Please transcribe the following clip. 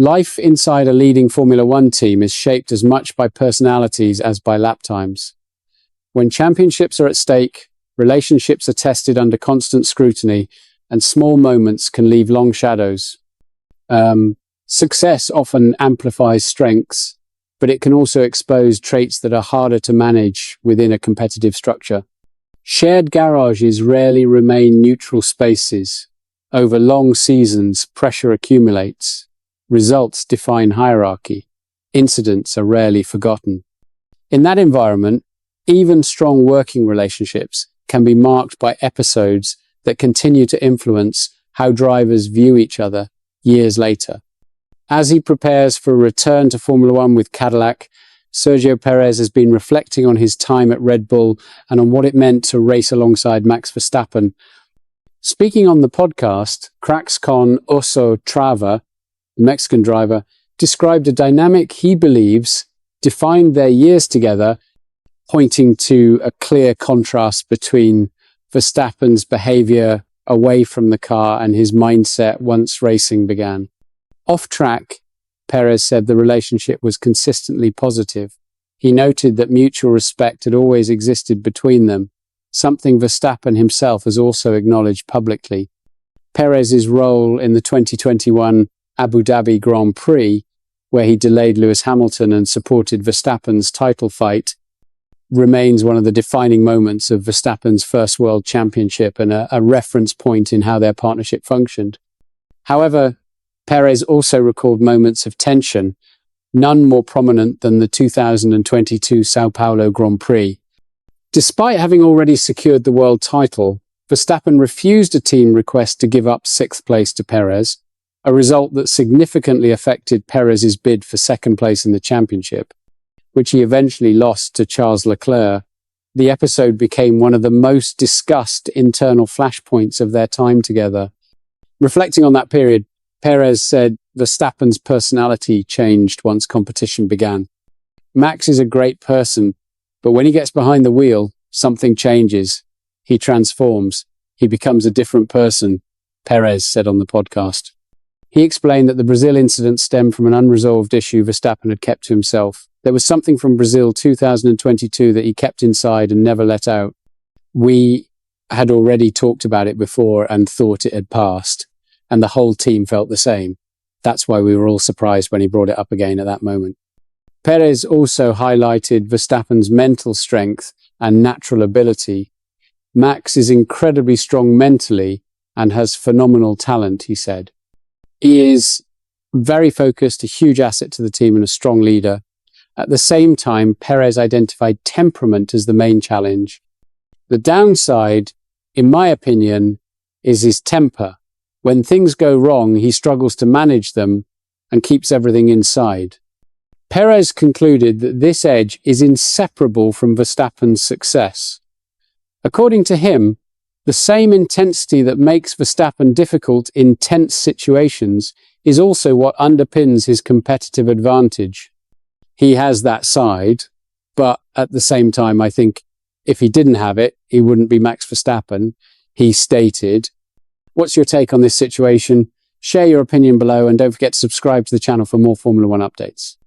Life inside a leading Formula One team is shaped as much by personalities as by lap times. When championships are at stake, relationships are tested under constant scrutiny, and small moments can leave long shadows. Success often amplifies strengths, but it can also expose traits that are harder to manage within a competitive structure. Shared garages rarely remain neutral spaces. Over long seasons, pressure accumulates. Results define hierarchy. Incidents are rarely forgotten. In that environment, even strong working relationships can be marked by episodes that continue to influence how drivers view each other years later. As he prepares for a return to Formula One with Cadillac, Sergio Perez has been reflecting on his time at Red Bull and on what it meant to race alongside Max Verstappen. Speaking on the podcast, CracksCon Oso Trava, the Mexican driver, described a dynamic he believes defined their years together, pointing to a clear contrast between Verstappen's behavior away from the car and his mindset once racing began. Off track, Perez said the relationship was consistently positive. He noted that mutual respect had always existed between them, something Verstappen himself has also acknowledged publicly. Perez's role in the 2021 Abu Dhabi Grand Prix, where he delayed Lewis Hamilton and supported Verstappen's title fight, remains one of the defining moments of Verstappen's first world championship and a reference point in how their partnership functioned. However, Perez also recalled moments of tension, none more prominent than the 2022 Sao Paulo Grand Prix. Despite having already secured the world title, Verstappen refused a team request to give up sixth place to Perez, a result that significantly affected Perez's bid for second place in the championship, which he eventually lost to Charles Leclerc. The episode became one of the most discussed internal flashpoints of their time together. Reflecting on that period, Perez said Verstappen's personality changed once competition began. Max is a great person, but when he gets behind the wheel, something changes. He transforms. He becomes a different person, Perez said on the podcast. He explained that the Brazil incident stemmed from an unresolved issue Verstappen had kept to himself. There was something from Brazil 2022 that he kept inside and never let out. We had already talked about it before and thought it had passed, and the whole team felt the same. That's why we were all surprised when he brought it up again at that moment. Perez also highlighted Verstappen's mental strength and natural ability. Max is incredibly strong mentally and has phenomenal talent, he said. He is very focused, a huge asset to the team and a strong leader. At the same time, Perez identified temperament as the main challenge. The downside, in my opinion, is his temper. When things go wrong, he struggles to manage them and keeps everything inside. Perez concluded that this edge is inseparable from Verstappen's success. According to him, the same intensity that makes Verstappen difficult in tense situations is also what underpins his competitive advantage. He has that side, but at the same time, I think if he didn't have it, he wouldn't be Max Verstappen, he stated. What's your take on this situation? Share your opinion below and don't forget to subscribe to the channel for more Formula One updates.